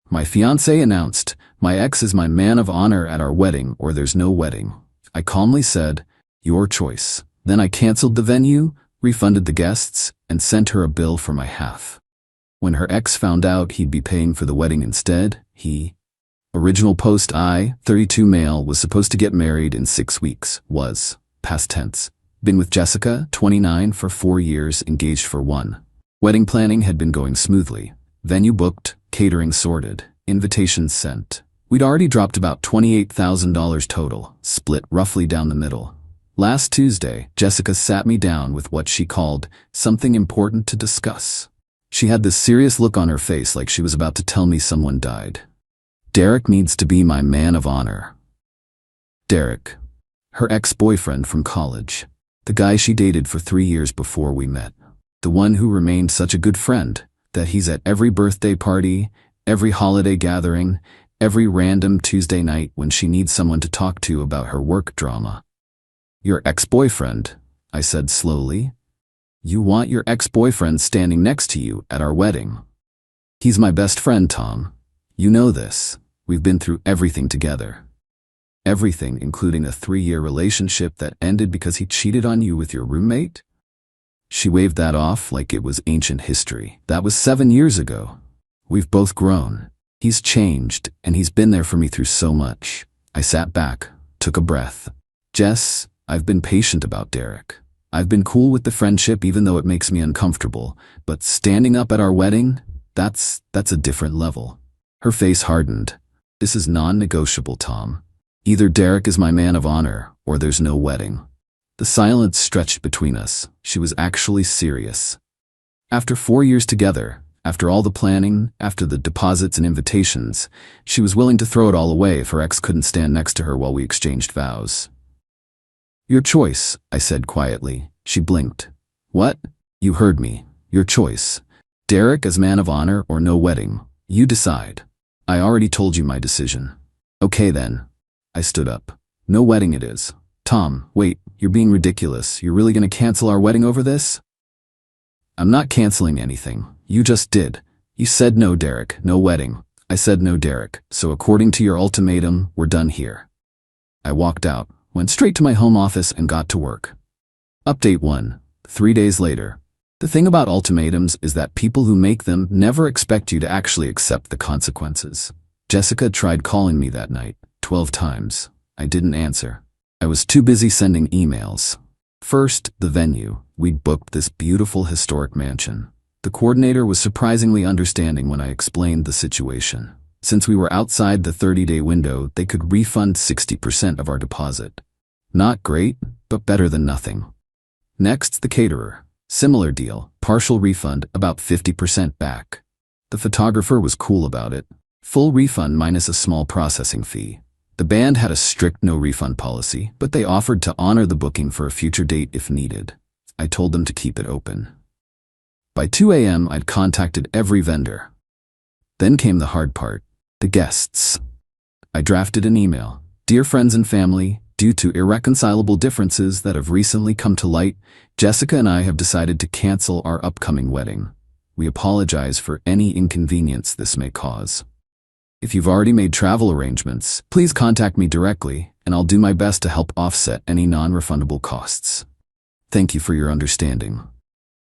My fiancé announced, "My ex is my man of honor at our wedding or there's no wedding." I calmly said, "Your choice." Then I canceled the venue, refunded the guests, and sent her a bill for my half. When her ex found out he'd be paying for the wedding instead, Original post: I, 32 male, was supposed to get married in 6 weeks, was, past tense. Been with Jessica, 29, for 4 years, engaged for 1. Wedding planning had been going smoothly. Venue booked, catering sorted, invitations sent. We'd already dropped about $28,000 total, split roughly down the middle. Last Tuesday, Jessica sat me down with what she called something important to discuss. She had this serious look on her face like she was about to tell me someone died. Derek needs to be my man of honor. Derek. Her ex-boyfriend from college. The guy she dated for 3 years before we met. The one who remained such a good friend that he's at every birthday party, every holiday gathering, every random Tuesday night when she needs someone to talk to about her work drama. Your ex-boyfriend, I said slowly. You want your ex-boyfriend standing next to you at our wedding. He's my best friend, Tom. You know this. We've been through everything together. Everything, including a 3-year relationship that ended because he cheated on you with your roommate? She waved that off like it was ancient history. That was 7 years ago. We've both grown. He's changed, and he's been there for me through so much. I sat back, took a breath. Jess, I've been patient about Derek. I've been cool with the friendship even though it makes me uncomfortable, but standing up at our wedding, that's a different level. Her face hardened. This is non-negotiable, Tom. Either Derek is my man of honor, or there's no wedding. The silence stretched between us. She was actually serious. After 4 years together, after all the planning, after the deposits and invitations, she was willing to throw it all away if her ex couldn't stand next to her while we exchanged vows. Your choice, I said quietly. She blinked. What? You heard me. Your choice. Derek as man of honor or no wedding. You decide. I already told you my decision. Okay then. I stood up. No wedding it is. Tom, wait, you're being ridiculous. You're really gonna cancel our wedding over this? I'm not canceling anything. You just did. You said no, Derek, no wedding. I said no, Derek, so according to your ultimatum, we're done here. I walked out, went straight to my home office and got to work. Update 1. 3 days later. The thing about ultimatums is that people who make them never expect you to actually accept the consequences. Jessica tried calling me that night, 12 times. I didn't answer. I was too busy sending emails. First, the venue. We'd booked this beautiful historic mansion. The coordinator was surprisingly understanding when I explained the situation. Since we were outside the 30-day window, they could refund 60% of our deposit. Not great, but better than nothing. Next, the caterer. Similar deal, partial refund, about 50% back. The photographer was cool about it. Full refund minus a small processing fee. The band had a strict no-refund policy, but they offered to honor the booking for a future date if needed. I told them to keep it open. By 2 a.m., I'd contacted every vendor. Then came the hard part, the guests. I drafted an email. Dear friends and family, due to irreconcilable differences that have recently come to light, Jessica and I have decided to cancel our upcoming wedding. We apologize for any inconvenience this may cause. If you've already made travel arrangements, please contact me directly, and I'll do my best to help offset any non-refundable costs. Thank you for your understanding.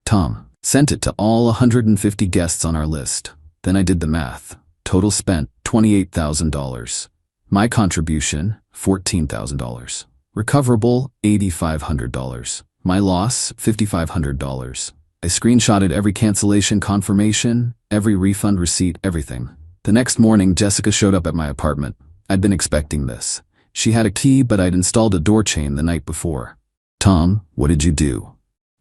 Tom. Sent it to all 150 guests on our list. Then I did the math. Total spent, $28,000. My contribution, $14,000. Recoverable, $8,500. My loss, $5,500. I screenshotted every cancellation confirmation, every refund receipt, everything. The next morning, Jessica showed up at my apartment. I'd been expecting this. She had a key, but I'd installed a door chain the night before. Tom, what did you do?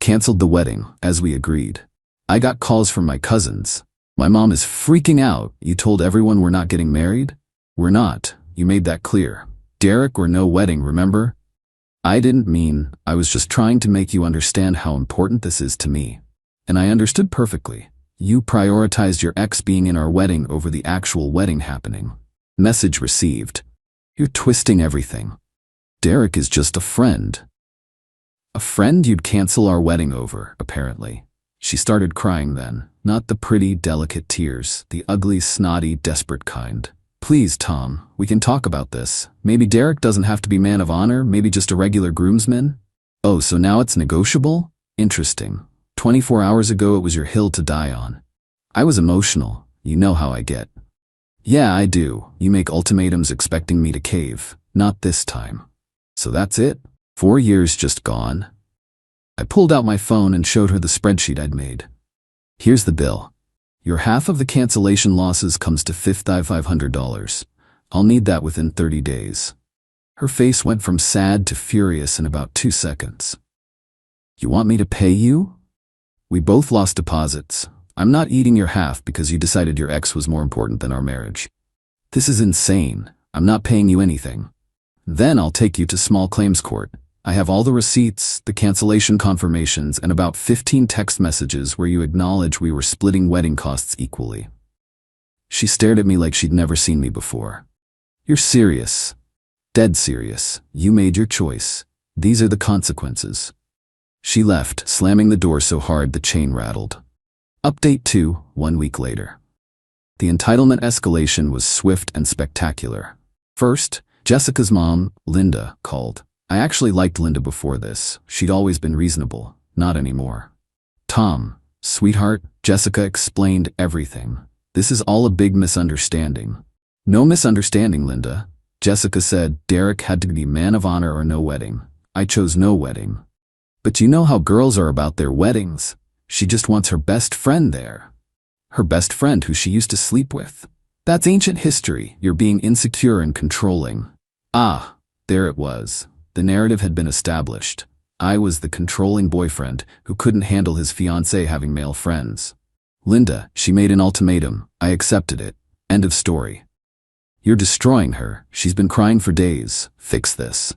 Canceled the wedding, as we agreed. I got calls from my cousins. My mom is freaking out. You told everyone we're not getting married? We're not. You made that clear. Derek or no wedding, remember? I didn't mean, I was just trying to make you understand how important this is to me. And I understood perfectly. You prioritized your ex being in our wedding over the actual wedding happening. Message received. You're twisting everything. Derek is just a friend. A friend you'd cancel our wedding over, apparently. She started crying then, not the pretty, delicate tears, the ugly, snotty, desperate kind. Please, Tom, we can talk about this. Maybe Derek doesn't have to be man of honor, maybe just a regular groomsman? Oh, so now it's negotiable? Interesting. 24 hours ago it was your hill to die on. I was emotional. You know how I get. Yeah, I do. You make ultimatums expecting me to cave. Not this time. So that's it? 4 years just gone? I pulled out my phone and showed her the spreadsheet I'd made. Here's the bill. Your half of the cancellation losses comes to $500. I'll need that within 30 days. Her face went from sad to furious in about 2 seconds. You want me to pay you? We both lost deposits. I'm not eating your half because you decided your ex was more important than our marriage. This is insane. I'm not paying you anything. Then I'll take you to small claims court. I have all the receipts, the cancellation confirmations, and about 15 text messages where you acknowledge we were splitting wedding costs equally. She stared at me like she'd never seen me before. You're serious. Dead serious. You made your choice. These are the consequences. She left, slamming the door so hard the chain rattled. Update 2, 1 week later. The entitlement escalation was swift and spectacular. First, Jessica's mom, Linda, called. I actually liked Linda before this. She'd always been reasonable. Not anymore. Tom, sweetheart, Jessica explained everything. This is all a big misunderstanding. No misunderstanding, Linda. Jessica said Derek had to be man of honor or no wedding. I chose no wedding. But you know how girls are about their weddings. She just wants her best friend there. Her best friend who she used to sleep with. That's ancient history. You're being insecure and controlling. Ah, there it was. The narrative had been established. I was the controlling boyfriend who couldn't handle his fiancée having male friends. Linda, she made an ultimatum. I accepted it. End of story. You're destroying her. She's been crying for days. Fix this.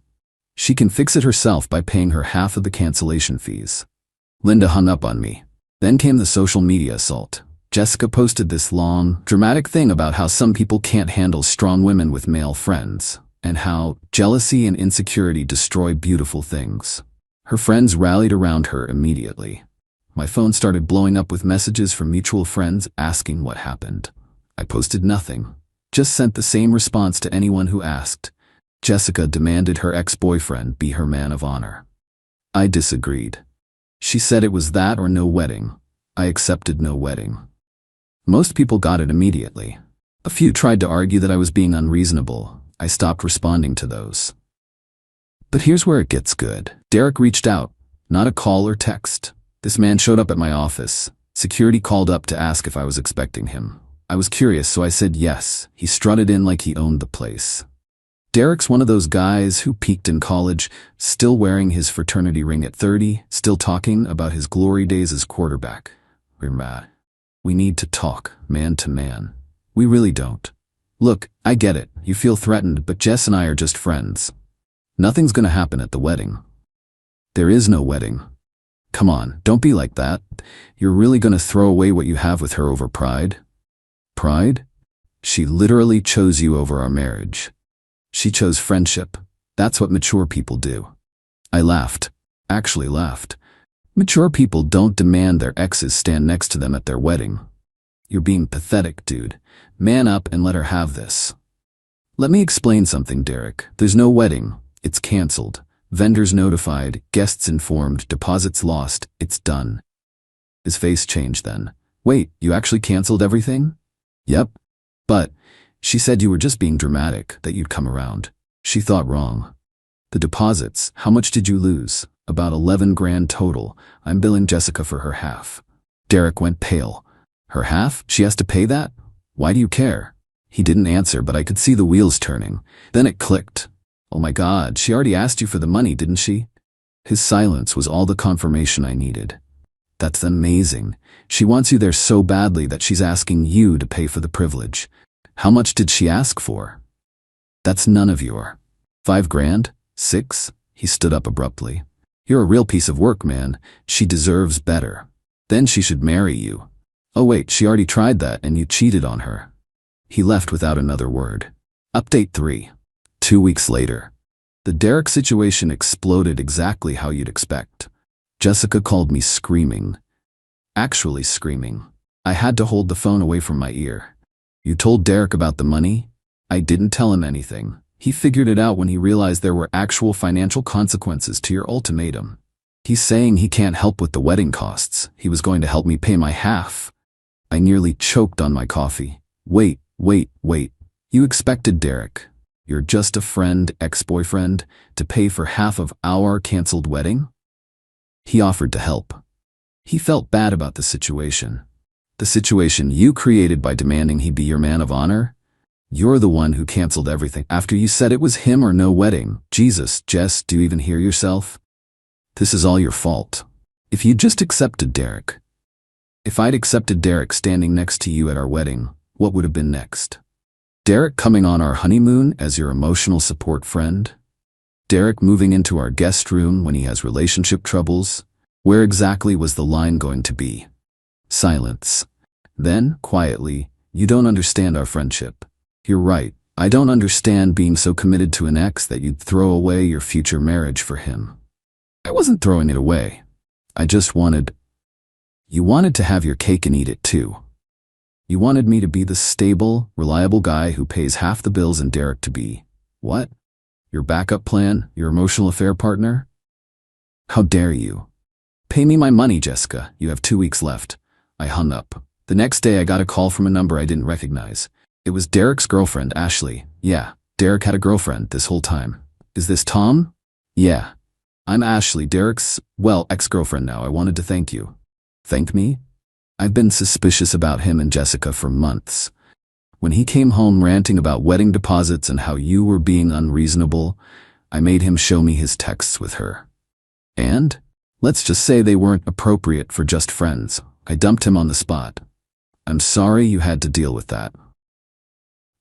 She can fix it herself by paying her half of the cancellation fees. Linda hung up on me. Then came the social media assault. Jessica posted this long, dramatic thing about how some people can't handle strong women with male friends, and how jealousy and insecurity destroy beautiful things. Her friends rallied around her immediately. My phone started blowing up with messages from mutual friends asking what happened. I posted nothing. Just sent the same response to anyone who asked. Jessica demanded her ex-boyfriend be her man of honor. I disagreed. She said it was that or no wedding. I accepted no wedding. Most people got it immediately. A few tried to argue that I was being unreasonable. I stopped responding to those. But here's where it gets good. Derek reached out, not a call or text. This man showed up at my office. Security called up to ask if I was expecting him. I was curious, so I said yes. He strutted in like he owned the place. Derek's one of those guys who peaked in college, still wearing his fraternity ring at 30, still talking about his glory days as quarterback. We're mad. We need to talk, man to man. We really don't. Look, I get it. You feel threatened, but Jess and I are just friends. Nothing's gonna happen at the wedding. There is no wedding. Come on, don't be like that. You're really gonna throw away what you have with her over pride? Pride? She literally chose you over our marriage. She chose friendship. That's what mature people do. I laughed. Actually laughed. Mature people don't demand their exes stand next to them at their wedding. You're being pathetic, dude. Man up and let her have this. Let me explain something, Derek. There's no wedding. It's canceled. Vendors notified, guests informed, deposits lost. It's done. His face changed then. Wait, you actually canceled everything? Yep. But she said you were just being dramatic, that you'd come around. She thought wrong. The deposits, how much did you lose? About 11 grand total. I'm billing Jessica for her half. Derek went pale. Her half? She has to pay that? Why do you care? He didn't answer, but I could see the wheels turning. Then it clicked. Oh my God, she already asked you for the money, didn't she? His silence was all the confirmation I needed. That's amazing. She wants you there so badly that she's asking you to pay for the privilege. How much did she ask for? That's none of your. 5 grand? 6? He stood up abruptly. You're a real piece of work, man. She deserves better. Then she should marry you. Oh wait, she already tried that and you cheated on her. He left without another word. Update 3. 2 weeks later. The Derek situation exploded exactly how you'd expect. Jessica called me screaming. actually screaming. I had to hold the phone away from my ear. You told Derek about the money? I didn't tell him anything. He figured it out when he realized there were actual financial consequences to your ultimatum. He's saying he can't help with the wedding costs. He was going to help me pay my half. I nearly choked on my coffee. Wait. You expected Derek, you're just a friend, ex-boyfriend, to pay for half of our canceled wedding? He offered to help. He felt bad about the situation. The situation you created by demanding he be your man of honor? You're the one who canceled everything after you said it was him or no wedding. Jesus, Jess, do you even hear yourself? This is all your fault. If you just accepted Derek. If I'd accepted Derek standing next to you at our wedding, what would have been next? Derek coming on our honeymoon as your emotional support friend? Derek moving into our guest room when he has relationship troubles? Where exactly was the line going to be? Silence. Then, quietly, you don't understand our friendship. You're right, I don't understand being so committed to an ex that you'd throw away your future marriage for him. I wasn't throwing it away. I just wanted... You wanted to have your cake and eat it too. You wanted me to be the stable, reliable guy who pays half the bills and Derek to be... What? Your backup plan? Your emotional affair partner? How dare you? Pay me my money, Jessica. You have 2 weeks left. I hung up. The next day I got a call from a number I didn't recognize. It was Derek's girlfriend, Ashley. Yeah, Derek had a girlfriend this whole time. Is this Tom? Yeah. I'm Ashley, Derek's, ex-girlfriend now. I wanted to thank you. Thank me? I've been suspicious about him and Jessica for months. When he came home ranting about wedding deposits and how you were being unreasonable, I made him show me his texts with her. And? Let's just say they weren't appropriate for just friends. I dumped him on the spot. I'm sorry you had to deal with that.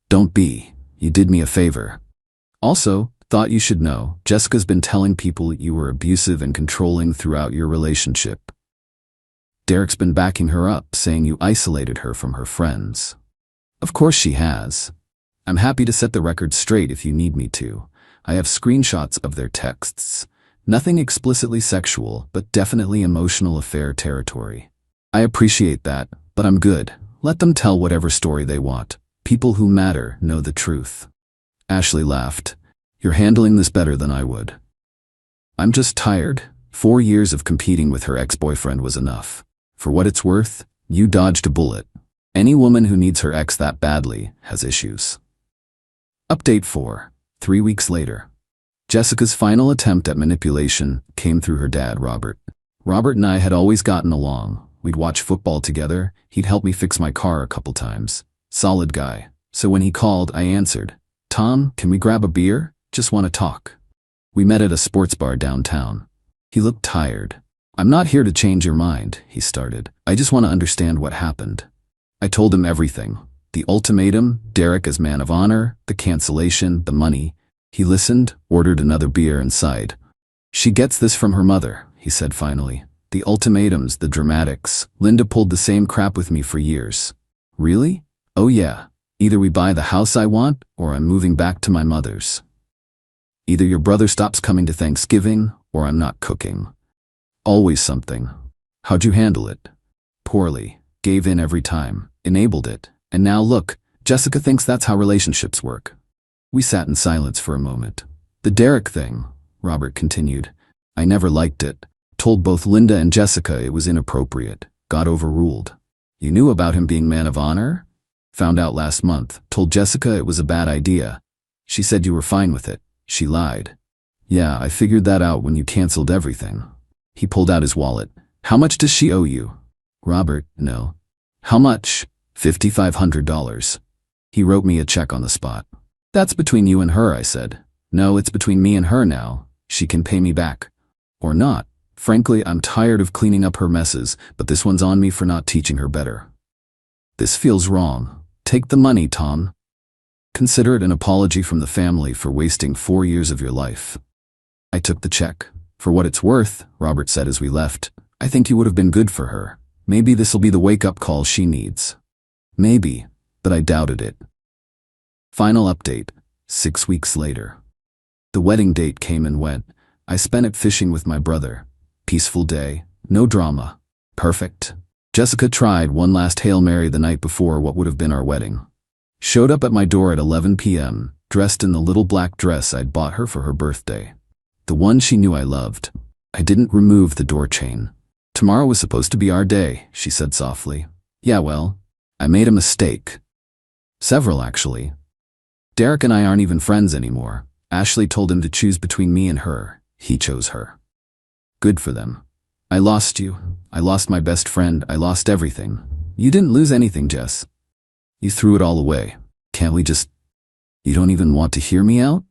Don't be. You did me a favor. Also, thought you should know, Jessica's been telling people you were abusive and controlling throughout your relationship. Derek's been backing her up, saying you isolated her from her friends. Of course she has. I'm happy to set the record straight if you need me to. I have screenshots of their texts. Nothing explicitly sexual, but definitely emotional affair territory. I appreciate that, but I'm good. Let them tell whatever story they want. People who matter know the truth. Ashley laughed. You're handling this better than I would. I'm just tired. 4 years of competing with her ex-boyfriend was enough. For what it's worth, you dodged a bullet. Any woman who needs her ex that badly has issues. Update 4. 3 weeks later. Jessica's final attempt at manipulation came through her dad, Robert. Robert and I had always gotten along. We'd watch football together. He'd help me fix my car a couple times. Solid guy. So when he called, I answered. Tom, can we grab a beer? Just want to talk. We met at a sports bar downtown. He looked tired. I'm not here to change your mind, he started. I just want to understand what happened. I told him everything. The ultimatum, Derek as man of honor, the cancellation, the money. He listened, ordered another beer and sighed. She gets this from her mother, he said finally. The ultimatums, the dramatics. Linda pulled the same crap with me for years. Really? Oh yeah. Either we buy the house I want, or I'm moving back to my mother's. Either your brother stops coming to Thanksgiving, or I'm not cooking. Always something. How'd you handle it? Poorly. Gave in every time. Enabled it. And now look, Jessica thinks that's how relationships work. We sat in silence for a moment. The Derek thing, Robert continued. I never liked it. Told both Linda and Jessica it was inappropriate. Got overruled. You knew about him being man of honor? Found out last month. Told Jessica it was a bad idea. She said you were fine with it. She lied. Yeah, I figured that out when you canceled everything. He pulled out his wallet. How much does she owe you? Robert, no. How much? $5,500. He wrote me a check on the spot. That's between you and her, I said. No, it's between me and her now. She can pay me back. Or not. Frankly, I'm tired of cleaning up her messes, but this one's on me for not teaching her better. This feels wrong. Take the money, Tom. Consider it an apology from the family for wasting 4 years of your life. I took the check. For what it's worth, Robert said as we left, I think you would have been good for her. Maybe this'll be the wake-up call she needs. Maybe, but I doubted it. Final update, 6 weeks later. The wedding date came and went. I spent it fishing with my brother. Peaceful day, no drama. Perfect. Jessica tried one last Hail Mary the night before what would have been our wedding. Showed up at my door at 11 p.m., dressed in the little black dress I'd bought her for her birthday. The one she knew I loved. I didn't remove the door chain. Tomorrow was supposed to be our day, she said softly. Yeah, well, I made a mistake. Several, actually. Derek and I aren't even friends anymore. Ashley told him to choose between me and her. He chose her. Good for them. I lost you. I lost my best friend. I lost everything. You didn't lose anything, Jess. You threw it all away. Can't we just... You don't even want to hear me out?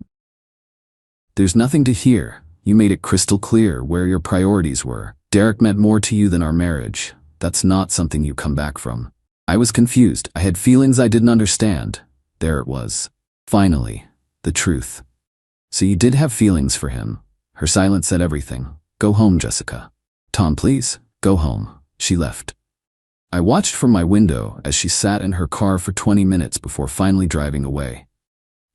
There's nothing to hear. You made it crystal clear where your priorities were. Derek meant more to you than our marriage. That's not something you come back from. I was confused. I had feelings I didn't understand. There it was. Finally, the truth. So you did have feelings for him. Her silence said everything. Go home, Jessica. Tom, please, go home. She left. I watched from my window as she sat in her car for 20 minutes before finally driving away.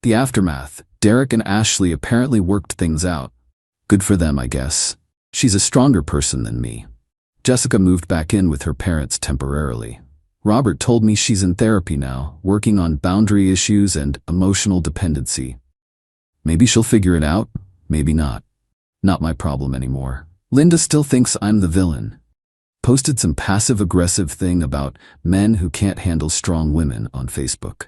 The aftermath. Derek and Ashley apparently worked things out. Good for them, I guess. She's a stronger person than me. Jessica moved back in with her parents temporarily. Robert told me she's in therapy now, working on boundary issues and emotional dependency. Maybe she'll figure it out, maybe not. Not my problem anymore. Linda still thinks I'm the villain. Posted some passive-aggressive thing about men who can't handle strong women on Facebook.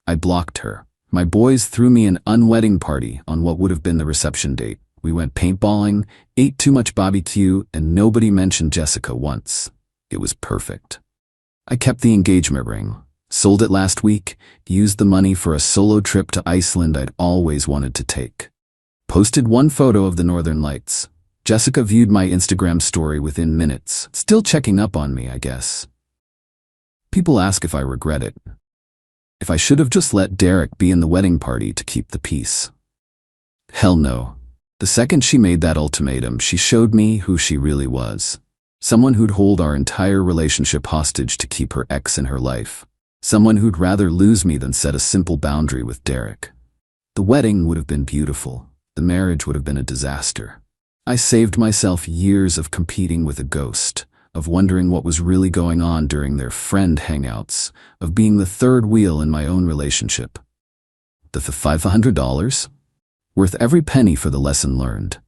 I blocked her. My boys threw me an unwedding party on what would have been the reception date. We went paintballing, ate too much barbecue, and nobody mentioned Jessica once. It was perfect. I kept the engagement ring, sold it last week, used the money for a solo trip to Iceland I'd always wanted to take. Posted one photo of the Northern Lights. Jessica viewed my Instagram story within minutes, still checking up on me, I guess. People ask if I regret it. If I should have just let Derek be in the wedding party to keep the peace. Hell no. The second she made that ultimatum, she showed me who she really was. Someone who'd hold our entire relationship hostage to keep her ex in her life. Someone who'd rather lose me than set a simple boundary with Derek. The wedding would have been beautiful. The marriage would have been a disaster. I saved myself years of competing with a ghost, of wondering what was really going on during their friend hangouts, of being the third wheel in my own relationship. The $500? Worth every penny for the lesson learned.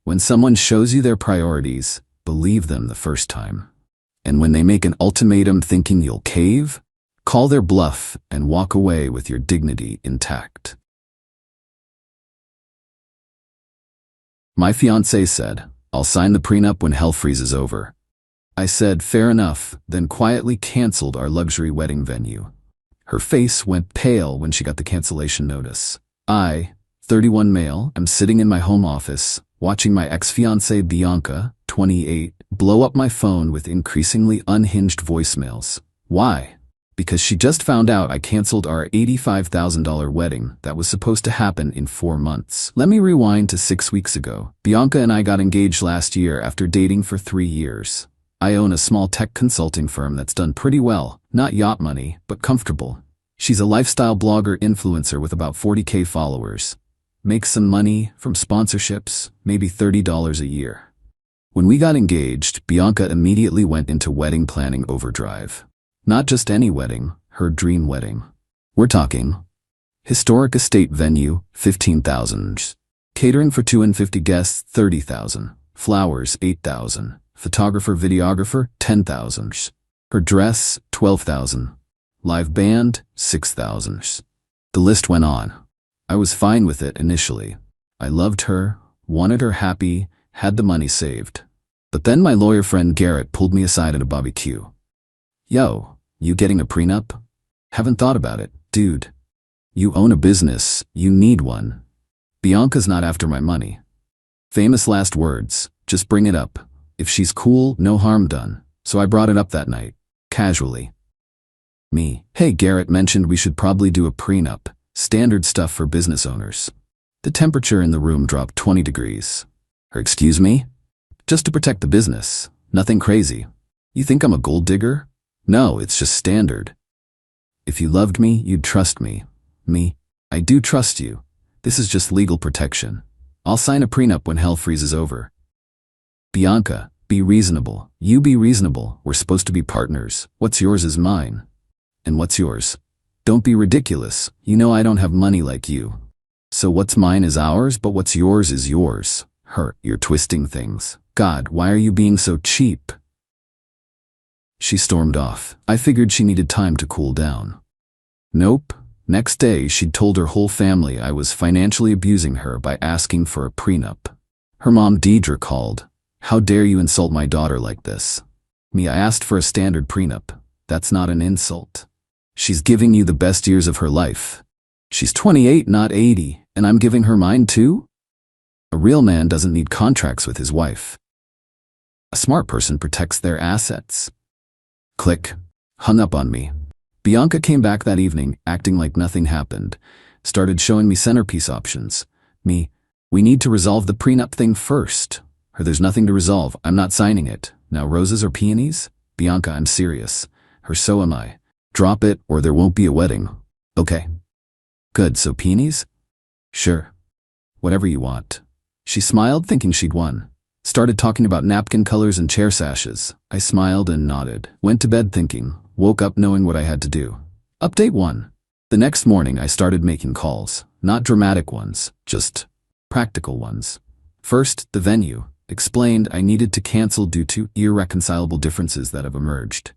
When someone shows you their priorities, believe them the first time. And when they make an ultimatum thinking you'll cave, call their bluff and walk away with your dignity intact. My fiancé said, I'll sign the prenup when hell freezes over. I said, fair enough, then quietly canceled our luxury wedding venue. Her face went pale when she got the cancellation notice. I, 31 male, am sitting in my home office, watching my ex-fiancée Bianca, 28, blow up my phone with increasingly unhinged voicemails. Why? Because she just found out I canceled our $85,000 wedding that was supposed to happen in 4 months. Let me rewind to 6 weeks ago. Bianca and I got engaged last year after dating for 3 years. I own a small tech consulting firm that's done pretty well, not yacht money, but comfortable. She's a lifestyle blogger influencer with about 40K followers. Makes some money from sponsorships, maybe $30 a year. When we got engaged, Bianca immediately went into wedding planning overdrive. Not just any wedding, her dream wedding. We're talking historic estate venue, $15,000. Catering for 250 guests, $30,000. Flowers, $8,000. Photographer, videographer, $10,000. Her dress, $12,000. Live band, $6,000. The list went on. I was fine with it initially. I loved her, wanted her happy, had the money saved. But then my lawyer friend Garrett pulled me aside at a barbecue. Yo, you getting a prenup? Haven't thought about it, dude. You own a business, you need one. Bianca's not after my money. Famous last words, just bring it up. If she's cool, no harm done. So I brought it up that night, casually. Me, hey, Garrett mentioned we should probably do a prenup, standard stuff for business owners. The temperature in the room dropped 20 degrees. Her, excuse me? Just to protect the business, nothing crazy. You think I'm a gold digger? No, it's just standard. If you loved me, you'd trust me. Me? I do trust you. This is just legal protection. I'll sign a prenup when hell freezes over. Bianca, Be reasonable. You be reasonable. We're supposed to be partners. What's yours is mine. And what's yours? Don't be ridiculous. You know I don't have money like you. So what's mine is ours, but what's yours is yours. You're twisting things. God, why are you being so cheap? She stormed off. I figured she needed time to cool down. Nope. Next day, she'd told her whole family I was financially abusing her by asking for a prenup. Her mom, Deidre, called. How dare you insult my daughter like this? I asked for a standard prenup. That's not an insult. She's giving you the best years of her life. She's 28, not 80, and I'm giving her mine too? A real man doesn't need contracts with his wife. A smart person protects their assets. Click. Hung up on me. Bianca came back that evening, acting like nothing happened. Started showing me centerpiece options. We need to resolve the prenup thing first. There's nothing to resolve. I'm not signing it. Now roses or peonies? Bianca, I'm serious. So am I. Drop it or there won't be a wedding. Okay. Good, so peonies? Sure. Whatever you want. She smiled, thinking she'd won. Started talking about napkin colors and chair sashes. I smiled and nodded. Went to bed thinking. Woke up knowing what I had to do. Update 1. The next morning I started making calls. Not dramatic ones, just practical ones. First, the venue. Explained I needed to cancel due to irreconcilable differences that have emerged.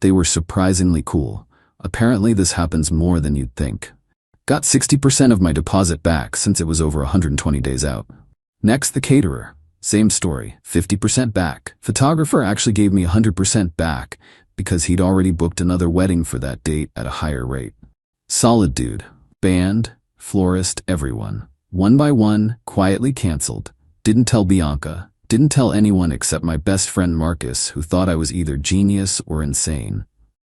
They were surprisingly cool. Apparently this happens more than you'd think. Got 60% of my deposit back since it was over 120 days out. Next, the caterer. Same story, 50% back. Photographer actually gave me 100% back because he'd already booked another wedding for that date at a higher rate. Solid dude. Band, florist, everyone. One by one, quietly canceled. Didn't tell Bianca. Didn't tell anyone except my best friend Marcus, who thought I was either genius or insane.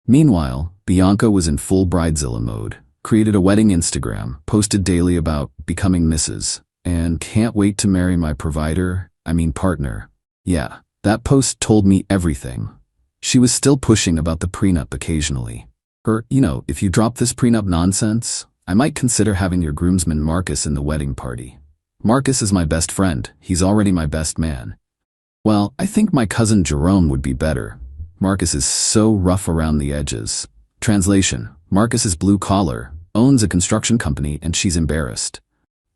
Meanwhile, Bianca was in full bridezilla mode. Created a wedding Instagram, posted daily about becoming Mrs. and can't wait to marry my partner. Yeah, that post told me everything. She was still pushing about the prenup occasionally. If you drop this prenup nonsense, I might consider having your groomsman Marcus in the wedding party. Marcus is my best friend. He's already my best man. Well, I think my cousin Jerome would be better. Marcus is so rough around the edges. Translation: Marcus is blue collar, owns a construction company, and she's embarrassed.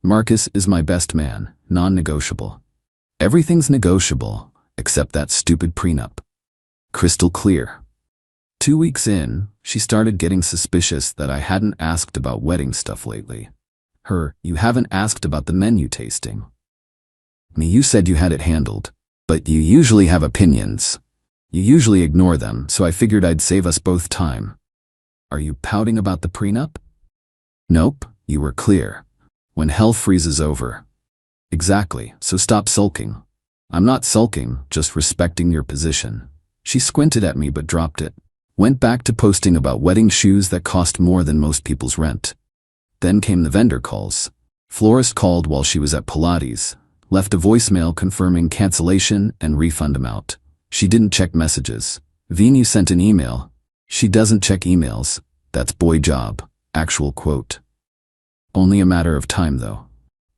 Marcus is my best man, non-negotiable. Everything's negotiable, except that stupid prenup. Crystal clear. 2 weeks in, she started getting suspicious that I hadn't asked about wedding stuff lately. You haven't asked about the menu tasting. You said you had it handled, but you usually have opinions. You usually ignore them, so I figured I'd save us both time. Are you pouting about the prenup? Nope, you were clear. When hell freezes over. Exactly, so stop sulking. I'm not sulking, just respecting your position. She squinted at me but dropped it. Went back to posting about wedding shoes that cost more than most people's rent. Then came the vendor calls. Florist called while she was at Pilates, left a voicemail confirming cancellation and refund amount. She didn't check messages. Venue sent an email. She doesn't check emails. That's boy job. Actual quote. Only a matter of time though.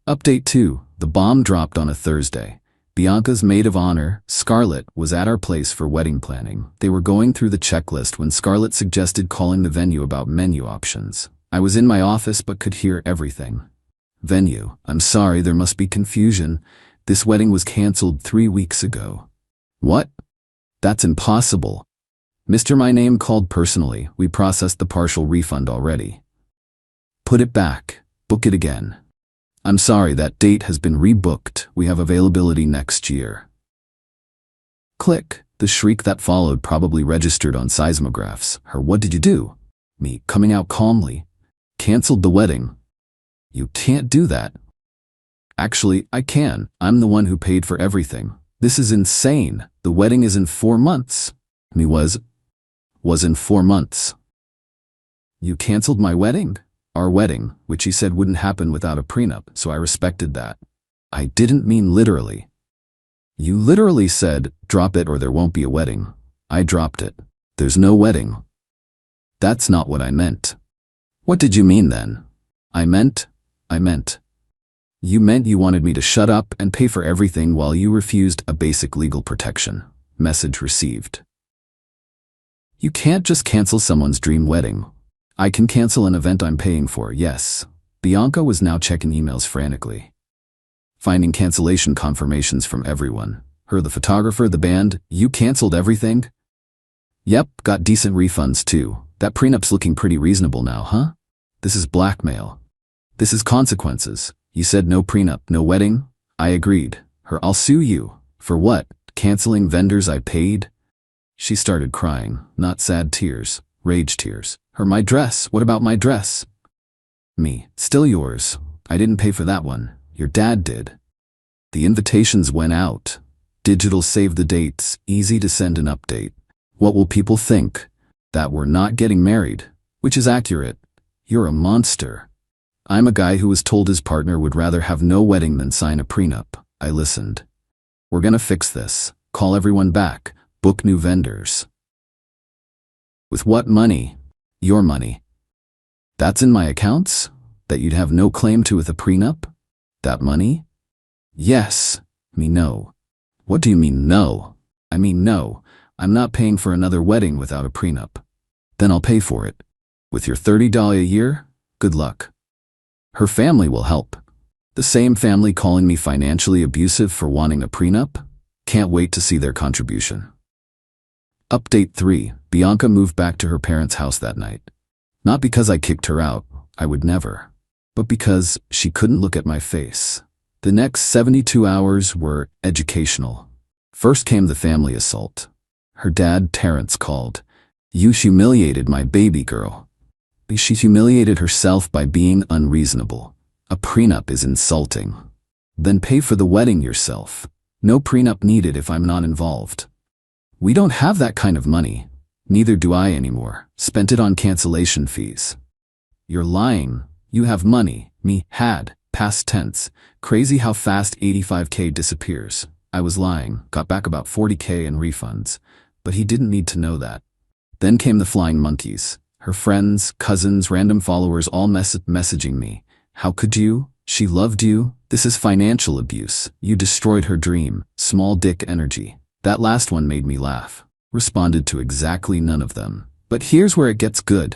Update 2. The bomb dropped on a Thursday. Bianca's maid of honor, Scarlett, was at our place for wedding planning. They were going through the checklist when Scarlett suggested calling the venue about menu options. I was in my office but could hear everything. Venue, I'm sorry, there must be confusion. This wedding was canceled 3 weeks ago. What? That's impossible. Mr. My Name called personally. We processed the partial refund already. Put it back. Book it again. I'm sorry, that date has been rebooked. We have availability next year. Click. The shriek that followed probably registered on seismographs. What did you do? Me, coming out calmly. Canceled the wedding. You can't do that. Actually, I can. I'm the one who paid for everything. This is insane. The wedding is in 4 months. Was in 4 months. You canceled my wedding? Our wedding, which he said wouldn't happen without a prenup, so I respected that. I didn't mean literally. You literally said, drop it or there won't be a wedding. I dropped it. There's no wedding. That's not what I meant. What did you mean then? I meant. You meant you wanted me to shut up and pay for everything while you refused a basic legal protection. Message received. You can't just cancel someone's dream wedding. I can cancel an event I'm paying for, yes. Bianca was now checking emails frantically, finding cancellation confirmations from everyone. Her, the photographer, the band. You canceled everything? Yep, got decent refunds too. That prenup's looking pretty reasonable now, huh? This is blackmail. This is consequences. You said no prenup, no wedding? I agreed. Her, I'll sue you. For what? Canceling vendors I paid? She started crying, not sad tears, rage tears. Her, my dress. What about my dress? Me, still yours. I didn't pay for that one. Your dad did. The invitations went out. Digital save the dates, easy to send an update. What will people think? That we're not getting married, which is accurate. You're a monster. I'm a guy who was told his partner would rather have no wedding than sign a prenup. I listened. We're gonna fix this. Call everyone back. Book new vendors. With what money? Your money. That's in my accounts? That you'd have no claim to with a prenup? That money? Yes. Me no. What do you mean no? I mean no. I'm not paying for another wedding without a prenup. Then I'll pay for it. With your $30 a year? Good luck. Her family will help. The same family calling me financially abusive for wanting a prenup? Can't wait to see their contribution. Update 3. Bianca moved back to her parents' house that night. Not because I kicked her out, I would never, but because she couldn't look at my face. The next 72 hours were educational. First came the family assault. Her dad, Terrence, called. You humiliated my baby girl. She humiliated herself by being unreasonable. A prenup is insulting. Then pay for the wedding yourself. No prenup needed if I'm not involved. We don't have that kind of money. Neither do I anymore. Spent it on cancellation fees. You're lying. You have money. Me, had. Past tense. Crazy how fast 85K disappears. I was lying. Got back about 40K in refunds. But he didn't need to know that. Then came the flying monkeys. Her friends, cousins, random followers all messaging me. How could you? She loved you. This is financial abuse. You destroyed her dream. Small dick energy. That last one made me laugh. Responded to exactly none of them. But here's where it gets good.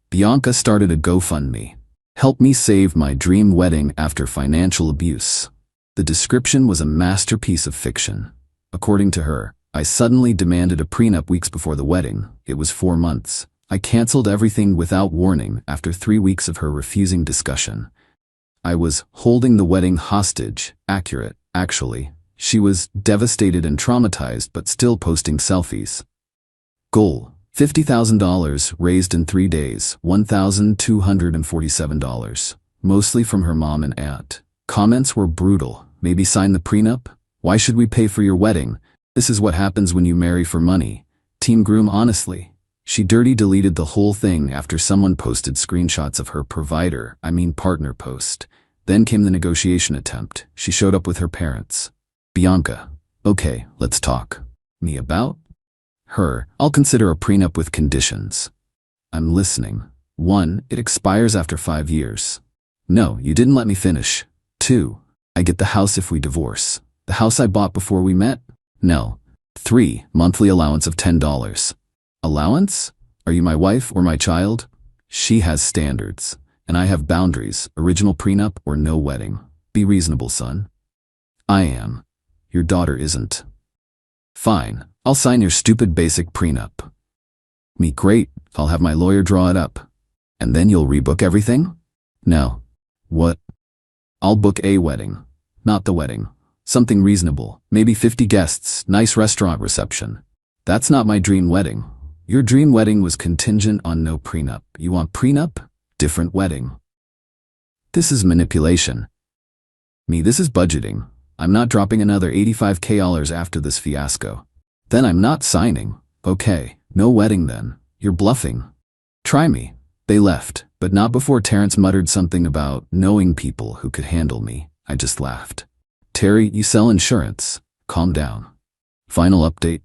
Bianca started a GoFundMe. Help me save my dream wedding after financial abuse. The description was a masterpiece of fiction. According to her, I suddenly demanded a prenup weeks before the wedding. It was 4 months. I canceled everything without warning after 3 weeks of her refusing discussion. I was holding the wedding hostage. Accurate, actually. She was devastated and traumatized but still posting selfies. Goal: $50,000 raised in 3 days, $1,247. Mostly from her mom and aunt. Comments were brutal. Maybe sign the prenup? Why should we pay for your wedding? This is what happens when you marry for money. Team groom, honestly. She dirty deleted the whole thing after someone posted screenshots of her partner post. Then came the negotiation attempt. She showed up with her parents. Bianca. Okay, let's talk. Me about? Her. I'll consider a prenup with conditions. I'm listening. 1. It expires after 5 years. No, you didn't let me finish. 2. I get the house if we divorce. The house I bought before we met? No. 3. Monthly allowance of $10. Allowance? Are you my wife or my child? She has standards, and I have boundaries. Original prenup or no wedding. Be reasonable, son. I am. Your daughter isn't. Fine, I'll sign your stupid basic prenup. Me, great, I'll have my lawyer draw it up. And then you'll rebook everything? No. What? I'll book a wedding. Not the wedding. Something reasonable, maybe 50 guests, nice restaurant reception. That's not my dream wedding. Your dream wedding was contingent on no prenup. You want prenup? Different wedding. This is manipulation. Me, this is budgeting. I'm not dropping another $85K after this fiasco. Then I'm not signing. Okay, no wedding then. You're bluffing. Try me. They left, but not before Terrence muttered something about knowing people who could handle me. I just laughed. Terry, you sell insurance. Calm down. Final update.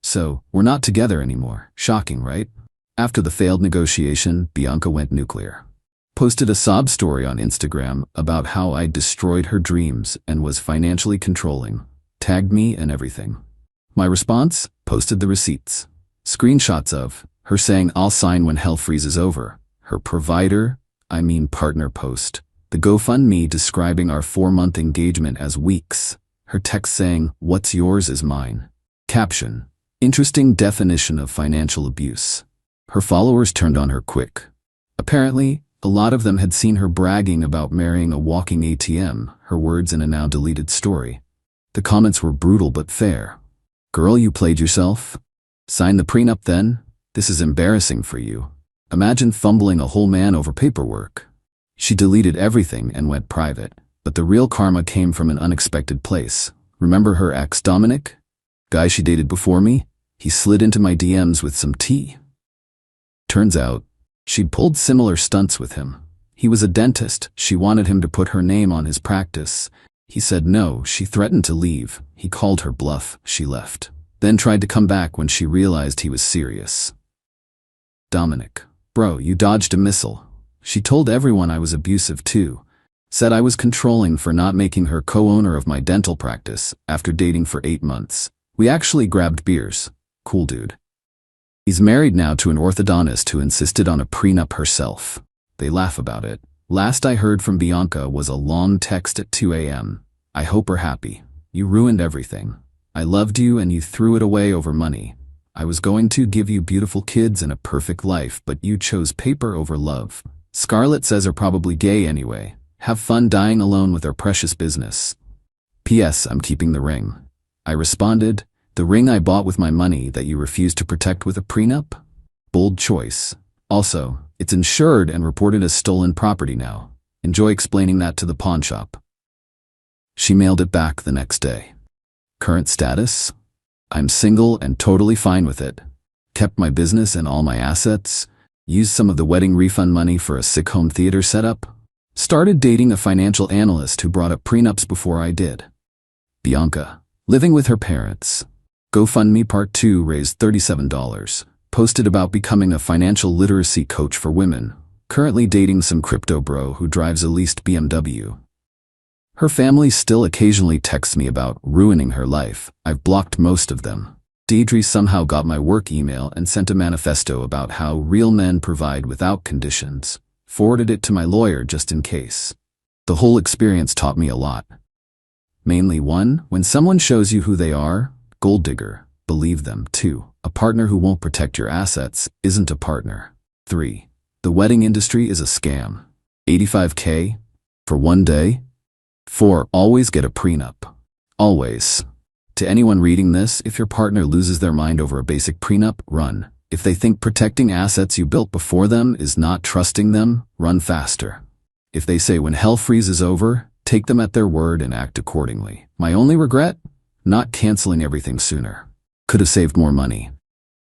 So, we're not together anymore. Shocking, right? After the failed negotiation, Bianca went nuclear. Posted a sob story on Instagram about how I destroyed her dreams and was financially controlling. Tagged me and everything. My response? Posted the receipts. Screenshots of her saying I'll sign when hell freezes over. Her partner post. The GoFundMe describing our 4-month engagement as weeks. Her text saying, "What's yours is mine." Caption: interesting definition of financial abuse. Her followers turned on her quick. Apparently, a lot of them had seen her bragging about marrying a walking ATM, her words in a now deleted story. The comments were brutal but fair. "Girl, you played yourself? Sign the prenup then? This is embarrassing for you. Imagine fumbling a whole man over paperwork." She deleted everything and went private, but the real karma came from an unexpected place. Remember her ex Dominic? Guy she dated before me? He slid into my DMs with some tea. Turns out, she'd pulled similar stunts with him. He was a dentist. She wanted him to put her name on his practice. He said no. She threatened to leave. He called her bluff. She left. Then tried to come back when she realized he was serious. Dominic: "Bro, you dodged a missile." She told everyone I was abusive too. Said I was controlling for not making her co-owner of my dental practice after dating for 8 months. We actually grabbed beers. Cool dude. He's married now to an orthodontist who insisted on a prenup herself. They laugh about it. Last I heard from Bianca was a long text at 2 a.m. "I hope we're happy. You ruined everything. I loved you and you threw it away over money. I was going to give you beautiful kids and a perfect life, but you chose paper over love. Scarlett says are probably gay anyway. Have fun dying alone with our precious business. P.S. I'm keeping the ring." I responded, "The ring I bought with my money that you refused to protect with a prenup? Bold choice. Also, it's insured and reported as stolen property now. Enjoy explaining that to the pawn shop." She mailed it back the next day. Current status? I'm single and totally fine with it. Kept my business and all my assets. Used some of the wedding refund money for a sick home theater setup. Started dating a financial analyst who brought up prenups before I did. Bianca: living with her parents. GoFundMe Part 2 raised $37. Posted about becoming a financial literacy coach for women. Currently dating some crypto bro who drives a leased BMW. Her family still occasionally texts me about ruining her life. I've blocked most of them. Deidre somehow got my work email and sent a manifesto about how real men provide without conditions. Forwarded it to my lawyer just in case. The whole experience taught me a lot. Mainly 1, when someone shows you who they are, gold digger, believe them. 2, a partner who won't protect your assets isn't a partner. 3, the wedding industry is a scam. $85K for 1 day? 4, always get a prenup. Always. To anyone reading this, if your partner loses their mind over a basic prenup, run. If they think protecting assets you built before them is not trusting them, run faster. If they say when hell freezes over, take them at their word and act accordingly. My only regret? Not canceling everything sooner. Could have saved more money.